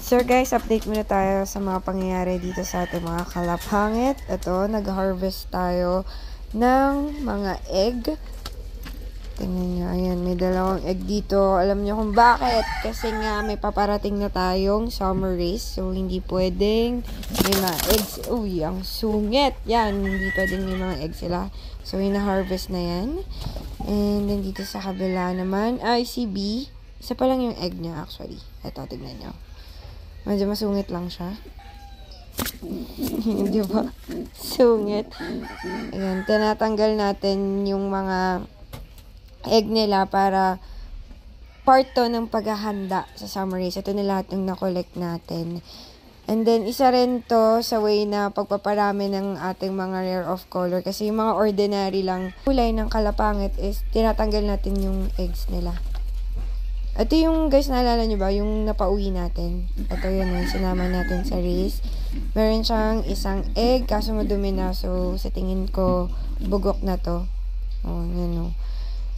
So guys, update muna tayo sa mga pangyayari dito sa ating mga kalapangit. Ito, nag-harvest tayo ng mga egg. Tingnan nyo, ayan, may dalawang egg dito. Alam nyo kung bakit? Kasi nga may paparating na tayong summer race. So, hindi pwedeng may mga eggs. Uy, ang sungit. Yan, hindi pwedeng may mga egg sila. So, ina-harvest na yan. And then dito sa kabila naman, ICB. Isa pa lang yung egg niya actually. Ito, tignan nyo. Medyo masungit lang siya. Hindi ba? Sungit. Ayan, tinatanggal natin yung mga egg nila para part to ng paghahanda sa summer race. Ito na lahat yung na-collect natin. And then, isa rin to sa way na pagpaparami ng ating mga rare of color. Kasi yung mga ordinary lang kulay ng kalapangit is tinatanggal natin yung eggs nila. Ito yung, guys, naalala nyo ba? Yung napauwi natin. Ito yun, sinama natin sa race. Meron siyang isang egg, kaso madumi na. So, sa tingin ko, bugok na to. Oh, yun o.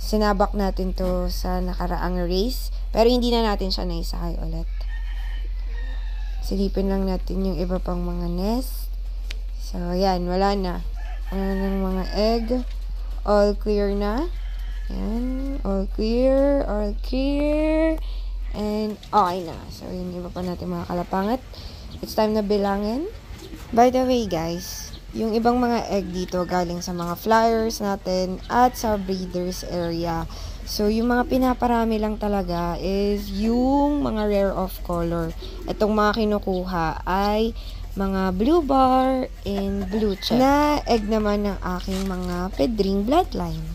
Sinabak natin to sa nakaraang race. Pero hindi na natin siya naisakay ulit. Silipin lang natin yung iba pang mga nest. So, yan, wala na. Wala ng mga egg. All clear na. Yan, all clear, and okay na. So, yun, iba pa natin mga kalapangit. It's time na bilangin. By the way, guys, yung ibang mga egg dito galing sa mga flyers natin at sa breeders area. So, yung mga pinaparami lang talaga is yung mga rare of color. Itong mga kinukuha ay mga blue bar and blue check na egg naman ng aking mga pedring bloodline.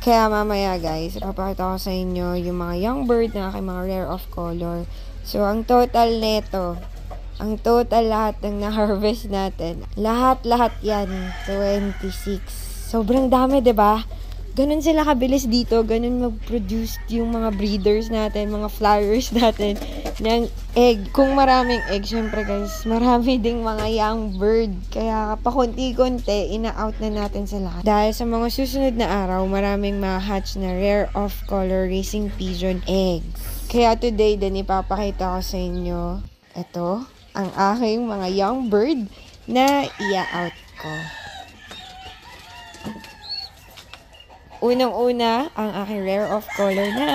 Kaya mamaya guys, ipapakita ko sa inyo yung mga young bird na aking mga rare of color. So, ang total neto, ang total lahat ng na-harvest natin, lahat-lahat yan, 26. Sobrang dami, 'di ba? Ganun sila kabilis dito, ganun mag-produce yung mga breeders natin, mga flyers natin ng egg. Kung maraming egg, syempre guys, marami ding mga young bird. Kaya pakunti-kunti, ina-out na natin sa lahat. Dahil sa mga susunod na araw, maraming ma-hatch na rare of color racing pigeon eggs. Kaya today din ipapakita ko sa inyo, ito, ang aking mga young bird na ia-out ko. Unang-una, ang aking rare of color na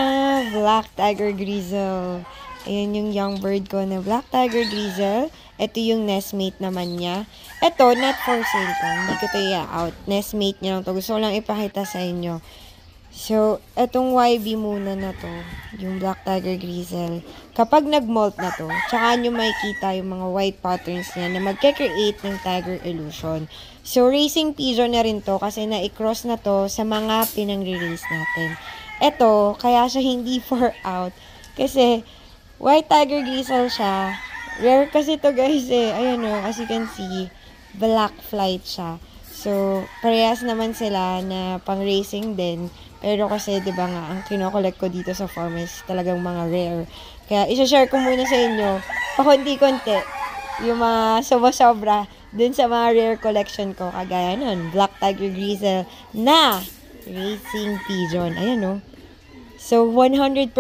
Black Tiger Grizzle. Ayan yung young bird ko na Black Tiger Grizzle. Ito yung nestmate naman niya. Ito, not for sale ko. Hindi ko ito i-out. Nestmate niya lang to. Gusto ko lang ipakita sa inyo. So, etong YB muna na to, yung Black Tiger Grizzle. Kapag nag-molt na to, tsaka nyo makikita yung mga white patterns niya na magke-create ng tiger illusion. So, racing pigeon na rin to kasi na-cross na to sa mga pinang-release natin. Ito, kaya siya hindi for out. Kasi, white tiger grizzle siya. Rare kasi to guys eh. Ayan o, as you can see, black flight siya. So, parehas naman sila na pang-racing din. Pero kasi, di ba nga, ang kinokollect ko dito sa farm is talagang mga rare. Kaya, isa-share ko muna sa inyo, pakunti-kunti, yung mga sobra-sobra dun sa mga rare collection ko. Kagaya nun, Black Tiger Grizzle na racing pigeon. Ayan o. So, 100%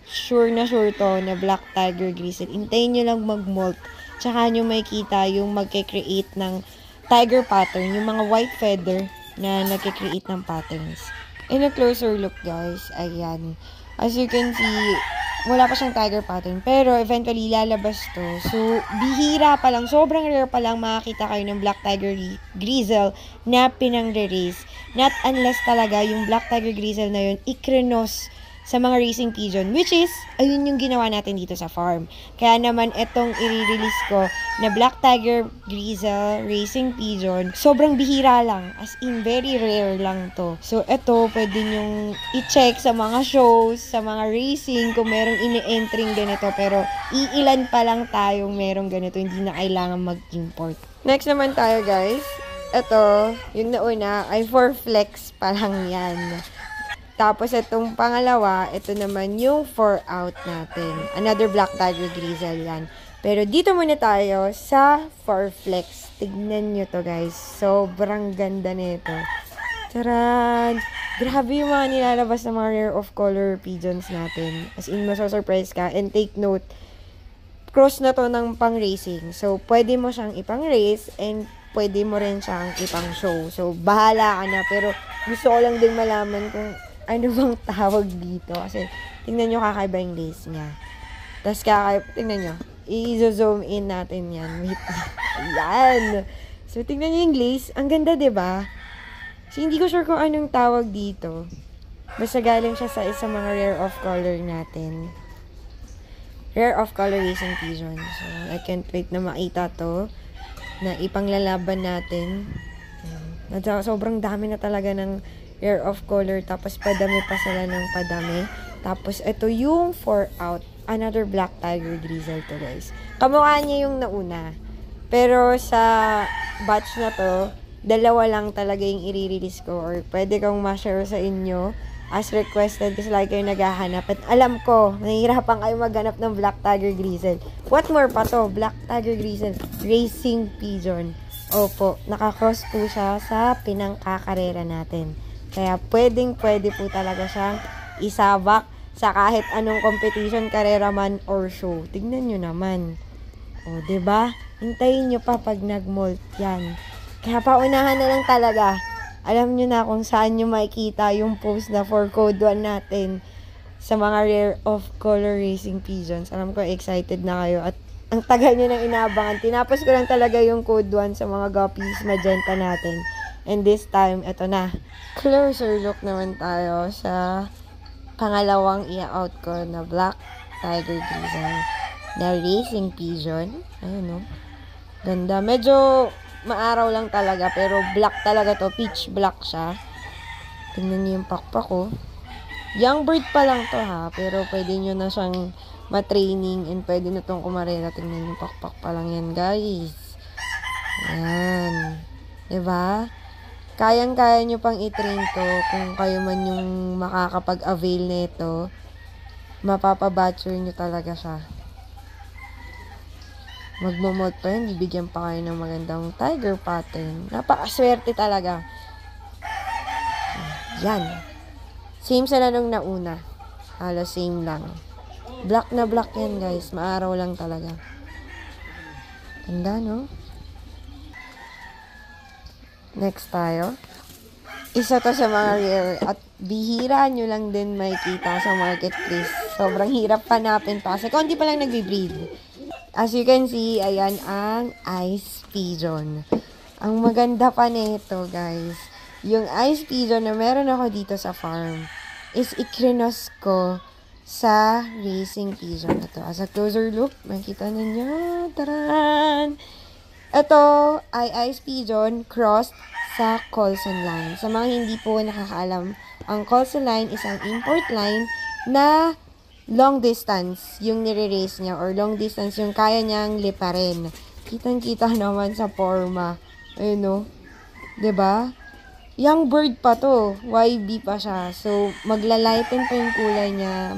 sure na sure to na Black Tiger Grizzle. Hintayin nyo lang mag-molt. Tsaka nyo makikita yung magke-create ng tiger pattern. Yung mga white feather na nagke-create ng patterns. In a closer look, guys, ayan. As you can see, wala pa siyang tiger pattern. Pero, eventually, lalabas to. So, bihira pa lang, sobrang rare pa lang makakita kayo ng Black Tiger Grizzle na pinang-re-race. Not unless talaga yung Black Tiger Grizzle na yun, ikrenos sa mga racing pigeon, which is, ayun yung ginawa natin dito sa farm. Kaya naman, itong i-release ko na Black Tiger Grizzle Racing Pigeon, sobrang bihira lang. As in, very rare lang to. So, ito, pwede nyong i-check sa mga shows, sa mga racing, kung merong ini-entering ganito. Pero, iilan pa lang tayong merong ganito. Hindi na kailangan mag-import. Next naman tayo, guys. Ito, yung nauna, ay for flex pa lang yan. Tapos, itong pangalawa, ito naman yung 4 out natin. Another Black Tiger Grizzle yan. Pero, dito muna tayo sa 4 flex. Tignan nyo to, guys. Sobrang ganda nito. Charan! Grabe yung mga nilalabas na mga rare of color pigeons natin. As in, masasurprise ka. And take note, cross na to ng pang-racing. So, pwede mo siyang ipang-race and pwede mo rin siyang ipang-show. So, bahala ka na. Pero, gusto ko lang din malaman kung ano bang tawag dito. Kasi, tingnan nyo kakaiba yung lace niya. Tapos, tingnan nyo. I-zoom in natin yan. Wait. Ayan. So, tingnan nyo yung lace. Ang ganda, diba? So, hindi ko sure kung anong tawag dito. Basta galing siya sa isang mga rare of color natin. Rare of color racing pigeon. So, I can't wait na makita to. Na ipanglalaban natin. Sobrang dami na talaga ng rare of color. Tapos, padami pa sila ng padami. Tapos, ito yung 4 out. Another black tiger grizzle to, guys. Kamukha niya yung nauna. Pero, sa batch na to, dalawa lang talaga yung i-release ko or pwede kong ma-share sa inyo as requested kasi lagi kayo naghahanap. At alam ko, nahihirapan kayo maghanap ng Black Tiger Grizzle. What more pa to? Black Tiger Grizzle Racing Pigeon. Opo, nakakross po siya sa pinangkakarera natin. Kaya pwede po talaga siyang isabak sa kahit anong competition, karera man or show. Tignan nyo naman. O, diba? Hintayin nyo pa pag nag-molt yan. Kaya paunahan na lang talaga. Alam nyo na kung saan nyo makikita yung post na for code 1 natin sa mga rare of color racing pigeons. Alam ko excited na kayo at ang tagal nyo nang inaabangan. Tinapos ko lang talaga yung code 1 sa mga guppies magenta natin. And this time, eto na. Closer look naman tayo sa pangalawang i-out ko na Black Tiger Grizzle na racing pigeon. Ayun, no? Ganda. Medyo maaraw lang talaga, pero black talaga to. Peach black siya. Tingnan niyo yung pakpak ko. Young bird pa lang to, ha. Pero pwede nyo na siyang matraining and pwede na tong kumarela. Tingnan yung pakpak pa lang yan, guys. Ayan. Diba? Kayang-kaya nyo pang i-train to kung kayo man yung makakapag-avail nito. Mapapabatcher nyo talaga siya. Magmamot pa yun, bibigyan pa kayo ng magandang tiger pattern. Napakaswerte talaga. Yan. Same sila nung nauna. Halos same lang. Black na black yan, guys. Maaraw lang talaga. Ganda, no? Next tayo. Isa to sa mga rare at bihira nyo lang din makikita sa marketplace. Sobrang hirap hanapin pa kasi konti pa lang nagbe-breed. As you can see, ayan ang ice pigeon. Ang maganda pa nito, guys, yung ice pigeon na meron ako dito sa farm is ikrinos ko sa racing pigeon. Ito, as a closer look, makikita ninyo. Taran! Ito ay ice pigeon crossed sa Colson line. Sa mga hindi po nakakaalam, ang Colson line is ang import line na long distance yung nire-race niya or long distance yung kaya niyang liparin. Kitang-kita naman sa forma. Ayun, no? 'Di ba? Young bird pa to. YB pa siya. So, maglalighten pa yung kulay niya.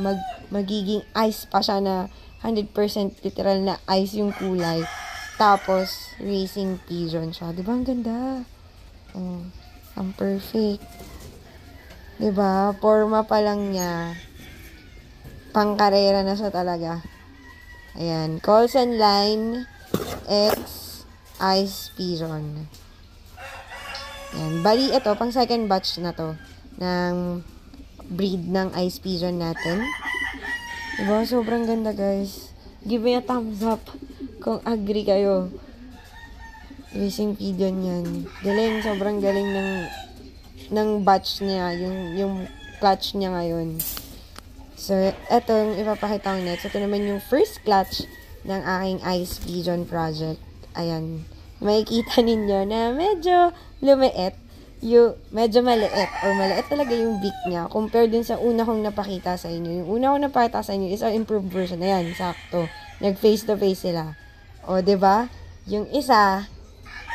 Magiging ice pa siya na 100% literal na ice yung kulay. Tapos, racing pigeon siya. 'Di ba? Ang ganda. Oh, ang perfect. 'Di ba? Forma pa lang niya. Pangkarera na siya talaga. Ayan. Colson line X ice pigeon. Ayan. Bali, ito, pang second batch na to ng breed ng ice pigeon natin. Diba? Sobrang ganda, guys. Give me a thumbs up kung agree kayo. Racing pigeon yan. Galing. Sobrang galing ng batch niya. Yung clutch niya ngayon. So, ito yung ipapakita ko next. Ito naman yung first clutch ng aking ice pigeon project. Ayan. Makikita ninyo na medyo lumiit. Medyo maliit. Or maliit talaga yung beak niya. Compare din sa una kong napakita sa inyo. Yung una kong napakita sa inyo is ang improved version. Ayan, sakto. Nag-face to face sila. O, diba? Yung isa,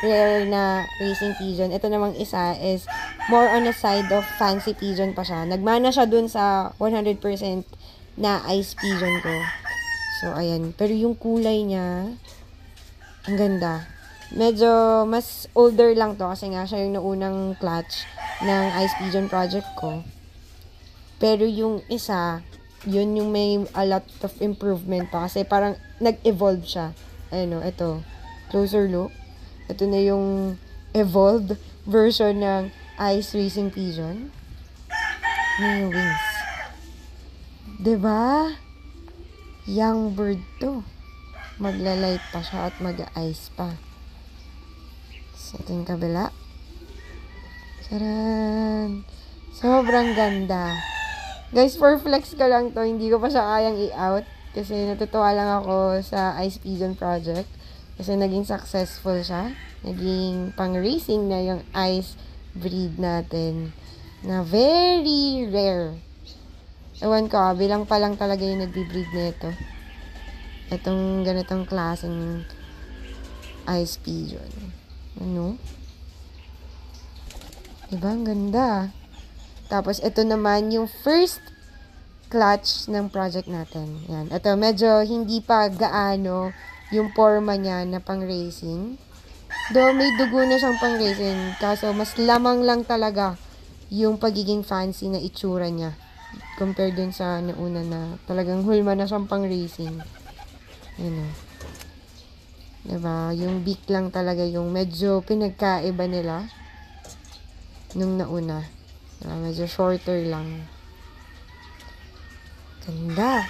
rare na racing pigeon. Ito namang isa is more on the side of fancy pigeon pa siya. Nagmana siya dun sa 100% na ice pigeon ko. So, ayan. Pero yung kulay niya, ang ganda. Medyo mas older lang to kasi nga siya yung naunang clutch. ng Ice Pigeon project ko. Pero yung isa, yun yung may a lot of improvement pa kasi parang nag-evolve siya. Ano, ito. Closer look. Ito na yung evolved version ng Ice Racing Pigeon. May wings. Diba? Young bird to. Magla-light pa siya at mag-ice pa. So, ito yung kabila. Charan! Sobrang ganda. Guys, for flex ko lang to. Hindi ko pa siya kayang i-out. Kasi natutuwa lang ako sa Ice Pigeon project. Kasi naging successful siya. Naging pang-racing na yung ice breed natin. Na very rare. Ewan ko, bilang pa lang talaga yung nagbi-breed nito. Itong ganitong klaseng Ice Pigeon. Ano? Diba? Ang ganda. Tapos, ito naman yung first clutch ng project natin. Yan. Ito, medyo hindi pa gaano yung forma niya na pang-racing. Though, may dugo na siyang pang-racing. Kaso, mas lamang lang talaga yung pagiging fancy na itsura niya. Compared dun sa nauna na talagang hulma na siyang pang-racing. Yan o. Diba? Yung beak lang talaga yung medyo pinagkaiba nila nung nauna. Medyo shorter lang. Ganda.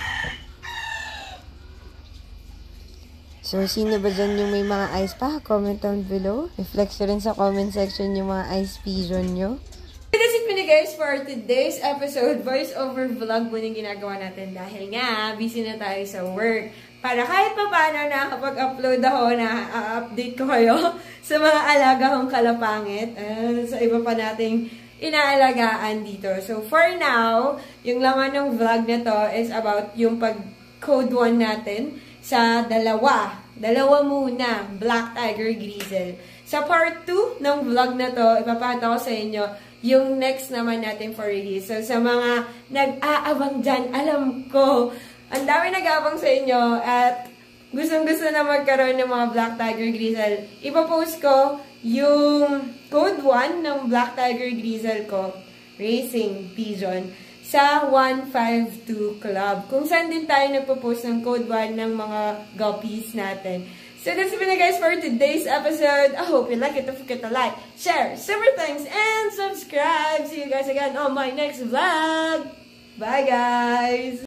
So, sino ba dyan yung may mga ice pa? Comment down below. Reflex rin sa comment section yung mga ice pigeon nyo. That's it muna guys for today's episode. Voice over vlog muna yung ginagawa natin dahil nga busy na tayo sa work. Para kahit pa paano nakakapag-upload ako na update ko kayo sa mga alaga kong kalapangit. Sa iba pa nating inaalagaan dito. So, for now, yung laman ng vlog na to is about yung pag-code 1 natin sa dalawa. Dalawa muna, Black Tiger Grizzle. Sa part 2 ng vlog na to, ipapakita ko sa inyo yung next naman natin for release. So, sa mga nag-aabang dyan, alam ko, ang dami nag-aabang sa inyo at gustong-gusto na magkaroon ng mga Black Tiger Grizzle. Ipapost ko yung code 1 ng Black Tiger Grizzle ko, Racing Pigeon, sa 152 Club. Kung saan din tayo nagpo-post ng code 1 ng mga guppies natin. So that's it na guys for today's episode. I hope you like it. Don't forget to like, share, super thanks, and subscribe. See you guys again on my next vlog. Bye guys!